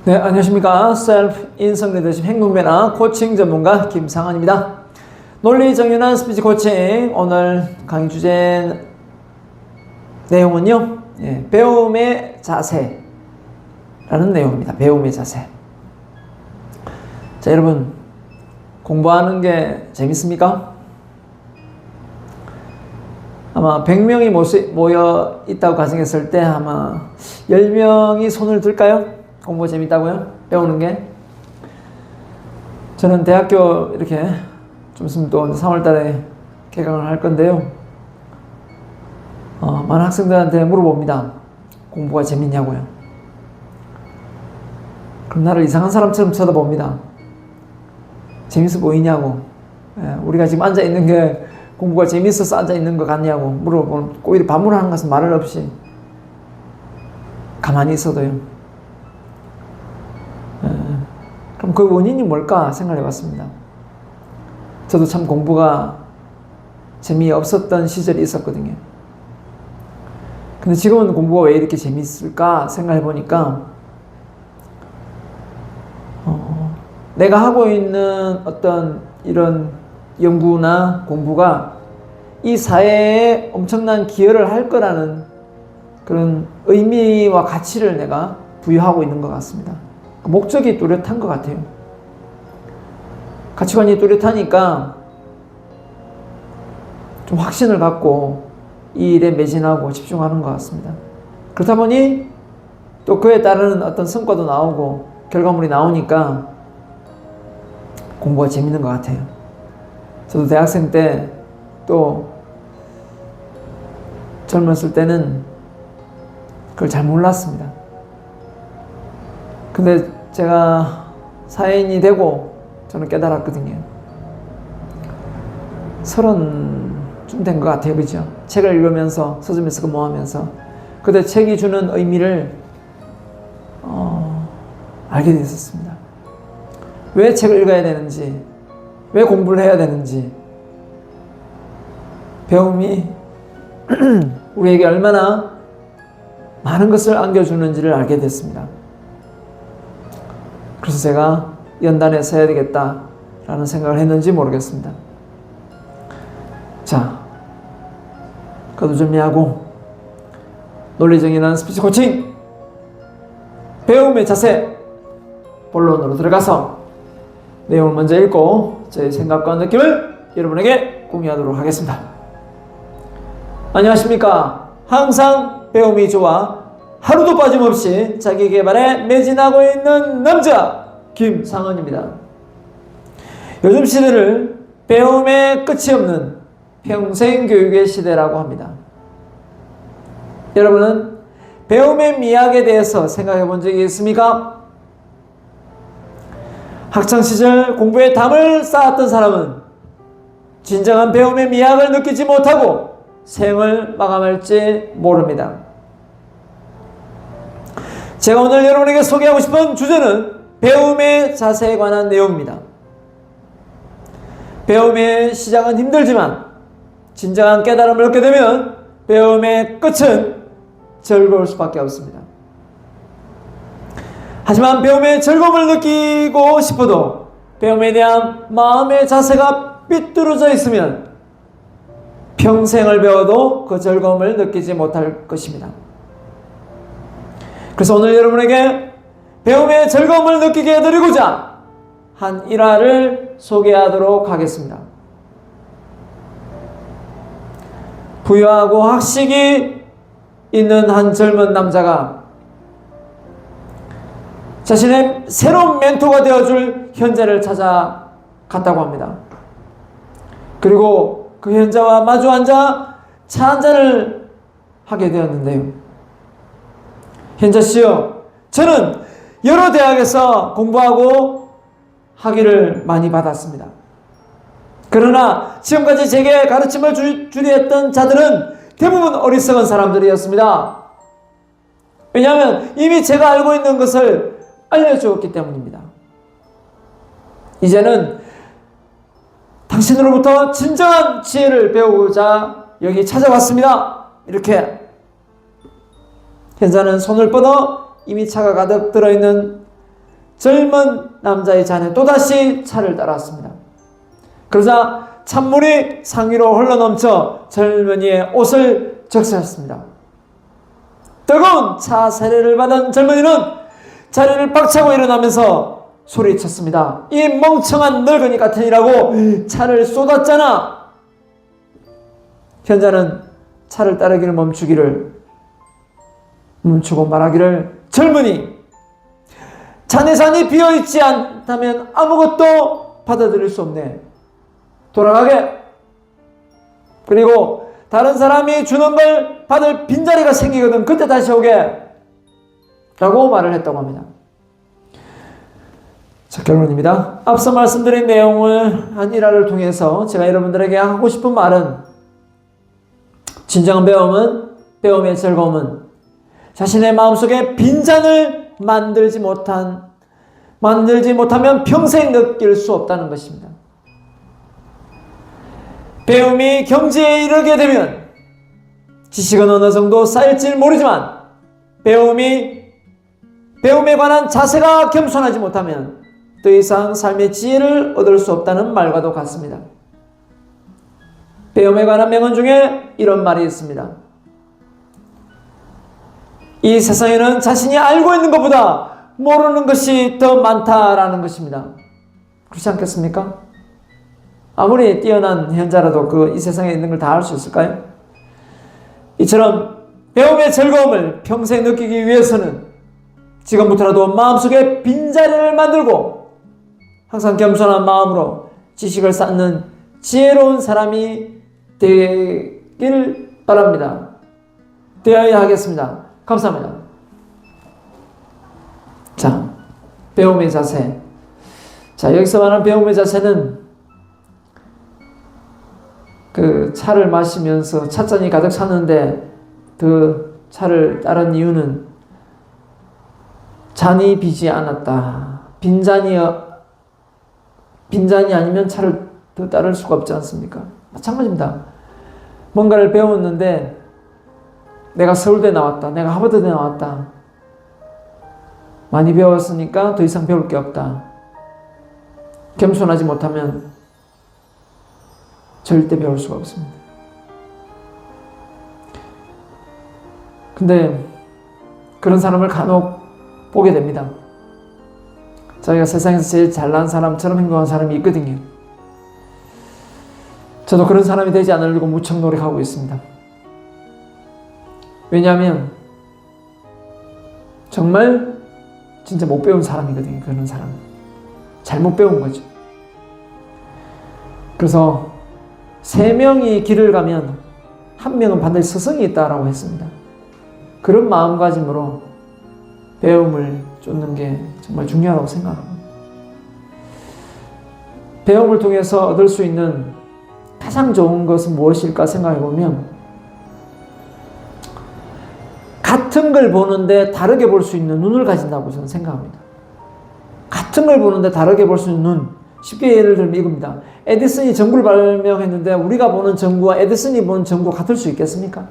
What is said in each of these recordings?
네, 안녕하십니까. 셀프 인성 리더십 행동변화 코칭 전문가 김상환입니다. 논리 정연한 스피치 코칭, 오늘 강의 주제 내용은요, 배움의 자세라는 내용입니다. 배움의 자세. 자, 여러분, 공부하는 게 재밌습니까? 아마 100명이 모여 있다고 가정했을 때 아마 10명이 손을 들까요? 공부가 재밌다고요? 배우는 게? 저는 대학교 이렇게 좀 있으면 또 3월 달에 개강을 할 건데요. 많은 학생들한테 물어봅니다. 공부가 재밌냐고요? 그럼 나를 이상한 사람처럼 쳐다봅니다. 재밌어 보이냐고. 우리가 지금 앉아있는 게 공부가 재밌어서 앉아있는 것 같냐고 물어보면 오히려 반문하는 것은 말을 없이 가만히 있어도요. 그럼 그 원인이 뭘까 생각해 봤습니다. 저도 참 공부가 재미없었던 시절이 있었거든요. 근데 지금은 공부가 왜 이렇게 재밌을까 생각해 보니까 내가 하고 있는 어떤 이런 연구나 공부가 이 사회에 엄청난 기여를 할 거라는 그런 의미와 가치를 내가 부여하고 있는 것 같습니다. 목적이 뚜렷한 것 같아요. 가치관이 뚜렷하니까 좀 확신을 갖고 이 일에 매진하고 집중하는 것 같습니다. 그렇다 보니 또 그에 따르는 어떤 성과도 나오고 결과물이 나오니까 공부가 재밌는 것 같아요. 저도 대학생 때 또 젊었을 때는 그걸 잘 몰랐습니다. 근데 제가 사회인이 되고 저는 깨달았거든요. 30쯤 된 것 같아요. 그죠? 책을 읽으면서 서점에서 근무하면서 그때 책이 주는 의미를 알게 됐었습니다. 왜 책을 읽어야 되는지, 왜 공부를 해야 되는지, 배움이 우리에게 얼마나 많은 것을 안겨주는지를 알게 됐습니다. 그래서 제가 연단에서 해야 되겠다라는 생각을 했는지 모르겠습니다. 자, 거두절미하고 논리정연한 스피치 코칭 배움의 자세 본론으로 들어가서 내용을 먼저 읽고 제 생각과 느낌을 여러분에게 공유하도록 하겠습니다. 안녕하십니까. 항상 배움이 좋아 하루도 빠짐없이 자기 개발에 매진하고 있는 남자 김상헌입니다. 요즘 시대를 배움의 끝이 없는 평생 교육의 시대라고 합니다. 여러분은 배움의 미학에 대해서 생각해 본 적이 있습니까? 학창시절 공부에 담을 쌓았던 사람은 진정한 배움의 미학을 느끼지 못하고 생을 마감할지 모릅니다. 제가 오늘 여러분에게 소개하고 싶은 주제는 배움의 자세에 관한 내용입니다. 배움의 시작은 힘들지만 진정한 깨달음을 얻게 되면 배움의 끝은 즐거울 수밖에 없습니다. 하지만 배움의 즐거움을 느끼고 싶어도 배움에 대한 마음의 자세가 삐뚤어져 있으면 평생을 배워도 그 즐거움을 느끼지 못할 것입니다. 그래서 오늘 여러분에게 배움의 즐거움을 느끼게 해드리고자 한 일화를 소개하도록 하겠습니다. 부유하고 학식이 있는 한 젊은 남자가 자신의 새로운 멘토가 되어줄 현자를 찾아갔다고 합니다. 그리고 그 현자와 마주 앉아 차 한잔을 하게 되었는데요. 현자씨요, 저는 여러 대학에서 공부하고 학위를 많이 받았습니다. 그러나 지금까지 제게 가르침을 주리했던 자들은 대부분 어리석은 사람들이었습니다. 왜냐하면 이미 제가 알고 있는 것을 알려주었기 때문입니다. 이제는 당신으로부터 진정한 지혜를 배우고자 여기 찾아왔습니다. 이렇게 현자는 손을 뻗어 이미 차가 가득 들어있는 젊은 남자의 잔에 또다시 차를 따랐습니다. 그러자 찬물이 상위로 흘러넘쳐 젊은이의 옷을 적셨습니다. 뜨거운 차 세례를 받은 젊은이는 자리를 빡차고 일어나면서 소리쳤습니다. 이 멍청한 늙은이 같으니라고 차를 쏟았잖아. 현자는 차를 따르기를 멈추고 말하기를, 젊은이, 자네 잔이 비어있지 않다면 아무것도 받아들일 수 없네. 돌아가게. 그리고 다른 사람이 주는 걸 받을 빈자리가 생기거든. 그때 다시 오게. 라고 말을 했다고 합니다. 자, 결론입니다. 앞서 말씀드린 내용을 한 일화를 통해서 제가 여러분들에게 하고 싶은 말은, 진정한 배움의 즐거움은 자신의 마음속에 빈잔을 만들지 못하면 평생 느낄 수 없다는 것입니다. 배움이 경지에 이르게 되면 지식은 어느 정도 쌓일지 모르지만 배움에 관한 자세가 겸손하지 못하면 더 이상 삶의 지혜를 얻을 수 없다는 말과도 같습니다. 배움에 관한 명언 중에 이런 말이 있습니다. 이 세상에는 자신이 알고 있는 것보다 모르는 것이 더 많다라는 것입니다. 그렇지 않겠습니까? 아무리 뛰어난 현자라도 이 세상에 있는 걸 다 알 수 있을까요? 이처럼 배움의 즐거움을 평생 느끼기 위해서는 지금부터라도 마음속에 빈자리를 만들고 항상 겸손한 마음으로 지식을 쌓는 지혜로운 사람이 되길 바랍니다. 되어야 하겠습니다. 감사합니다. 자, 배움의 자세. 자, 여기서 말하는 배움의 자세는 차를 마시면서 찻잔이 가득 찼는데 그 차를 따른 이유는 잔이 비지 않았다. 빈잔이 아니면 차를 더 따를 수가 없지 않습니까? 마찬가지입니다. 뭔가를 배웠는데 내가 서울대 나왔다. 내가 하버드대 나왔다. 많이 배웠으니까 더 이상 배울 게 없다. 겸손하지 못하면 절대 배울 수가 없습니다. 근데 그런 사람을 간혹 보게 됩니다. 자기가 세상에서 제일 잘난 사람처럼 행동한 사람이 있거든요. 저도 그런 사람이 되지 않으려고 무척 노력하고 있습니다. 왜냐하면 정말 진짜 못 배운 사람이거든요. 그런 사람은 잘못 배운 거죠. 그래서 3명이 길을 가면 1명은 반드시 스승이 있다라고 했습니다. 그런 마음가짐으로 배움을 쫓는 게 정말 중요하다고 생각합니다. 배움을 통해서 얻을 수 있는 가장 좋은 것은 무엇일까 생각해보면, 같은 걸 보는데 다르게 볼 수 있는 눈을 가진다고 저는 생각합니다. 같은 걸 보는데 다르게 볼 수 있는 눈. 쉽게 예를 들면 이겁니다. 에디슨이 전구를 발명했는데 우리가 보는 전구와 에디슨이 보는 전구가 같을 수 있겠습니까?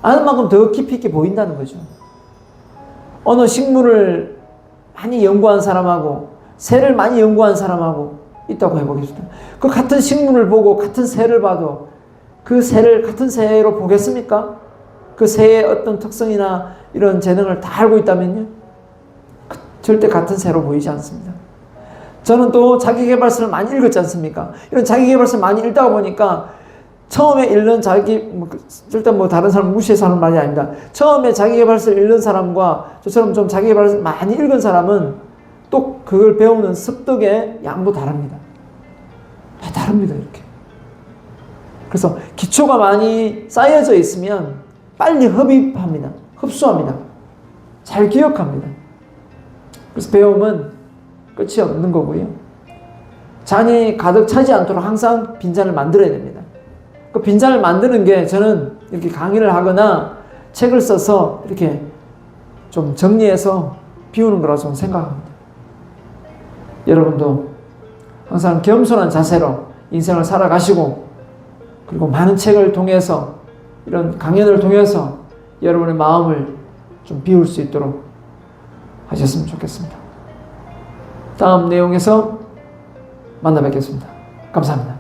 아는 만큼 더 깊이 있게 보인다는 거죠. 어느 식물을 많이 연구한 사람하고 새를 많이 연구한 사람하고 있다고 해보겠습니다. 그 같은 식물을 보고 같은 새를 봐도 그 새를 같은 새로 보겠습니까? 그 새의 어떤 특성이나 이런 재능을 다 알고 있다면요? 절대 같은 새로 보이지 않습니다. 저는 또 자기계발서를 많이 읽었지 않습니까? 이런 자기계발서를 많이 읽다 보니까 처음에 읽는 절대 다른 사람 무시해서 하는 말이 아닙니다. 처음에 자기계발서를 읽는 사람과 저처럼 좀 자기계발서를 많이 읽은 사람은 또 그걸 배우는 습득의 양도 다릅니다. 다 다릅니다, 이렇게. 그래서 기초가 많이 쌓여져 있으면 빨리 흡수합니다. 잘 기억합니다. 그래서 배움은 끝이 없는 거고요. 잔이 가득 차지 않도록 항상 빈잔을 만들어야 됩니다. 그 빈잔을 만드는 게 저는 이렇게 강의를 하거나 책을 써서 이렇게 좀 정리해서 비우는 거라고 저는 생각합니다. 여러분도 항상 겸손한 자세로 인생을 살아가시고, 그리고 많은 책을 통해서 이런 강연을 통해서 여러분의 마음을 좀 비울 수 있도록 하셨으면 좋겠습니다. 다음 내용에서 만나 뵙겠습니다. 감사합니다.